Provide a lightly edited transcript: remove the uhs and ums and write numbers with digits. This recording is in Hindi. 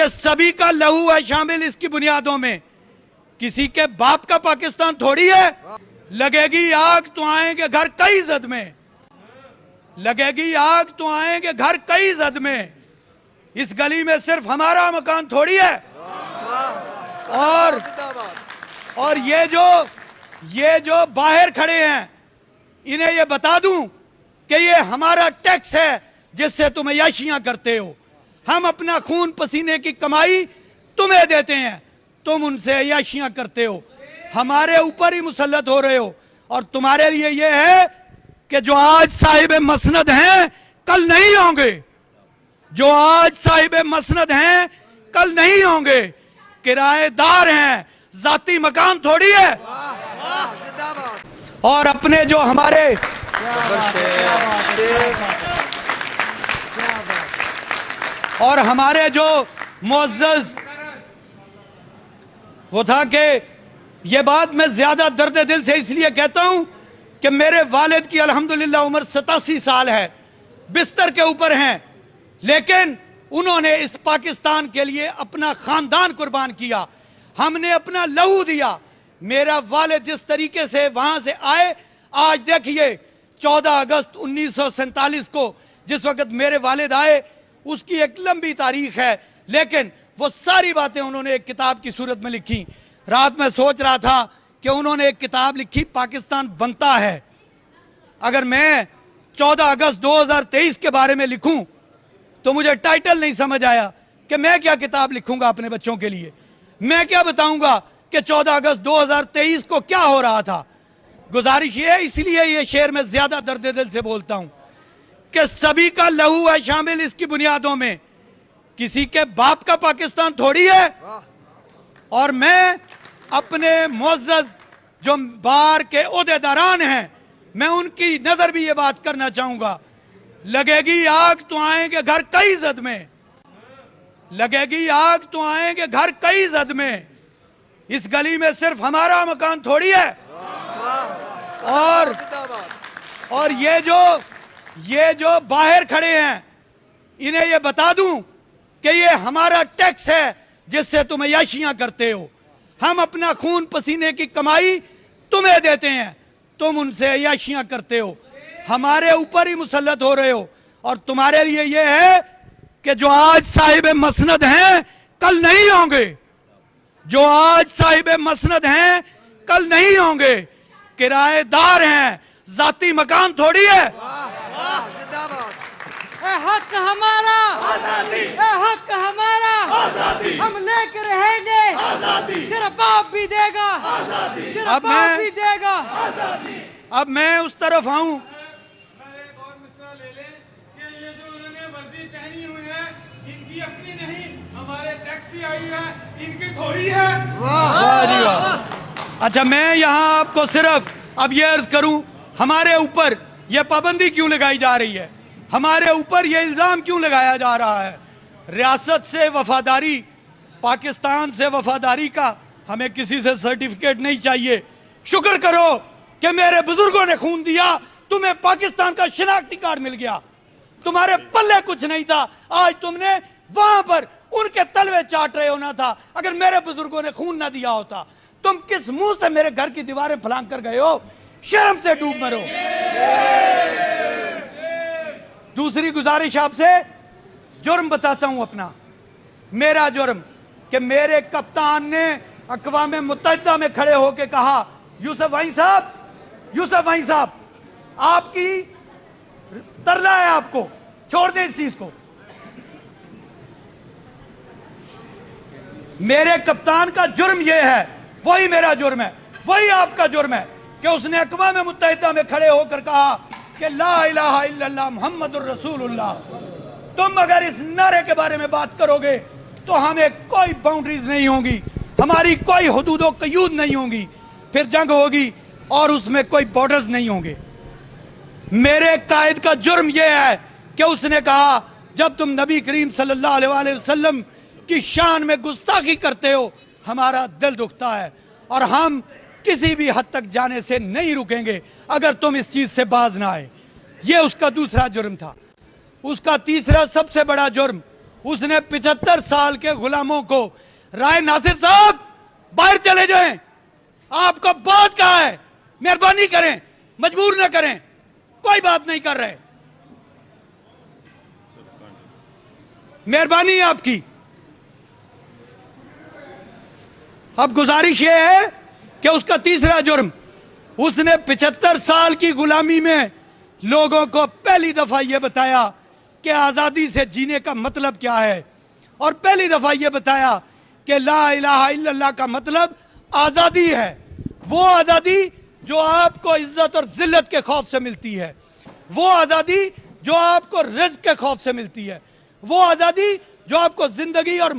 कि सभी का लहू है शामिल इसकी बुनियादों में, किसी के बाप का पाकिस्तान थोड़ी है। लगेगी आग तो आएंगे घर कई जद में, लगेगी आग तो आएंगे घर कई जद में, इस गली में सिर्फ हमारा मकान थोड़ी है। और ये जो बाहर खड़े हैं, इन्हें ये बता दूं कि ये हमारा टैक्स है जिससे तुम अय्याशियां करते हो। हम अपना खून पसीने की कमाई तुम्हें देते हैं, तुम उनसे अय्याशियां करते हो, हमारे ऊपर ही मुसल्लत हो रहे हो। और तुम्हारे लिए ये है कि जो आज साहिब मसनद हैं कल नहीं होंगे, जो आज साहिब मसनद हैं कल नहीं होंगे, किराएदार हैं, जाती मकान थोड़ी है। और अपने जो हमारे जो मुअज़्ज़ज़ वो था कि ये बात मैं ज्यादा दर्द दिल से इसलिए कहता हूं कि मेरे वालिद की अल्हम्दुलिल्लाह उम्र 87 साल है, बिस्तर के ऊपर हैं, लेकिन उन्होंने इस पाकिस्तान के लिए अपना खानदान कुर्बान किया, हमने अपना लहू दिया। मेरा वालिद जिस तरीके से वहां से आए, आज देखिए 14 अगस्त 1947 को जिस वक्त मेरे वालिद आए, उसकी एक लंबी तारीख है, लेकिन वो सारी बातें उन्होंने एक किताब की सूरत में लिखी। रात में सोच रहा था कि उन्होंने एक किताब लिखी, पाकिस्तान बनता है। अगर मैं 14 अगस्त 2023 के बारे में लिखूं तो मुझे टाइटल नहीं समझ आया कि मैं क्या किताब लिखूंगा अपने बच्चों के लिए। मैं क्या बताऊंगा कि 14 अगस्त 2023 को क्या हो रहा था। गुजारिश ये है, इसलिए ये शेर में ज्यादा दर्द दिल से बोलता हूं कि सभी का लहू है शामिल इसकी बुनियादों में, किसी के बाप का पाकिस्तान थोड़ी है। और मैं अपने मुअज़्ज़ज़ जो बार के ओहदेदारान हैं, मैं उनकी नजर भी ये बात करना चाहूंगा, लगेगी आग तो आएंगे घर कई जद में, लगेगी आग तो आएंगे घर कई जद में, इस गली में सिर्फ हमारा मकान थोड़ी है। और ये जो बाहर खड़े हैं, इन्हें ये बता दूं कि ये हमारा टैक्स है जिससे तुम अय्याशियां करते हो, हम अपना खून पसीने की कमाई तुम्हें देते हैं, तुम उनसे अय्याशियां करते हो, हमारे ऊपर ही मुसल्लत हो रहे हो। और तुम्हारे लिए ये है कि जो आज साहिब मसनद हैं कल नहीं होंगे, जो आज साहिब मसनद हैं कल नहीं होंगे, किराएदार हैं, जाती मकान थोड़ी है। हक हमारा आजादी, हक हमारा आजादी, हम लेकर रहेंगे आजादी, तेरा बाप भी देगा आजादी, तेरा बाप भी देगा आजादी। अब मैं उस तरफ आऊं, एक और मिसरा ले लें कि ये जो उन्होंने वर्दी पहनी हुई है, इनकी अपनी नहीं, हमारे टैक्स से आई है, इनकी थोड़ी है। वाह जी वाह। अच्छा, मैं यहाँ आपको सिर्फ अब ये अर्ज करूं, हमारे ऊपर ये पाबंदी क्यों लगाई जा रही है, हमारे ऊपर ये इल्जाम क्यों लगाया जा रहा है। रियासत से वफादारी, पाकिस्तान से वफादारी का हमें किसी से सर्टिफिकेट नहीं चाहिए। शुक्र करो कि मेरे बुजुर्गों ने खून दिया, तुम्हें पाकिस्तान का शिनाख्ती कार्ड मिल गया, तुम्हारे पल्ले कुछ नहीं था, आज तुमने वहां पर उनके तलवे चाट रहे होना था। अगर मेरे बुजुर्गों ने खून ना दिया होता, तुम किस मुंह से मेरे घर की दीवारें फलांग कर गए हो, शर्म से डूब मरो। दूसरी गुजारिश आपसे, जुर्म बताता हूं अपना, मेरा जुर्म कि मेरे कप्तान ने अक़वाम मुत्तहिदा में खड़े होकर कहा, यूसुफ वहीं साहब, यूसुफ वहीं साहब, आपकी तरला है, आपको छोड़ दें इस चीज को। मेरे कप्तान का जुर्म यह है, वही मेरा जुर्म है, वही आपका जुर्म है कि उसने अक़वाम मुत्तहिदा में खड़े होकर कहा कि ला इलाहा इल्लल्लाह मुहम्मदुर रसूलुल्लाह। तुम अगर इस नारे के बारे में बात करोगे तो हमें कोई बाउंड्रीज नहीं होंगी, हमारी कोई हुदूद कयूद नहीं होंगी, फिर जंग होगी और उसमें कोई बॉर्डर्स नहीं होंगे। मेरे कायद का जुर्म यह है कि उसने कहा, जब तुम नबी करीम सल्लल्लाहु अलैहि वसल्लम की शान में गुस्ताखी करते हो, हमारा दिल दुखता है और हम किसी भी हद तक जाने से नहीं रुकेंगे अगर तुम इस चीज से बाज ना आए। ये उसका दूसरा जुर्म था। उसका तीसरा सबसे बड़ा जुर्म, उसने 75 साल के गुलामों को, राय नासिर साहब बाहर चले जाएं, आपको बहुत कहा है, मेहरबानी करें, मजबूर न करें, कोई बात नहीं कर रहे, मेहरबानी है आपकी। अब गुजारिश यह है कि उसका तीसरा जुर्म, उसने 75 साल की गुलामी में लोगों को पहली दफा यह बताया कि आजादी से जीने का मतलब क्या है, और पहली दफा यह बताया कि ला इलाहा इल्लल्लाह का मतलब आजादी है। वो आजादी जो आपको इज्जत और जिल्लत के खौफ से मिलती है, वो आजादी जो आपको रिज्क के खौफ से मिलती है, वो आजादी जो आपको जिंदगी और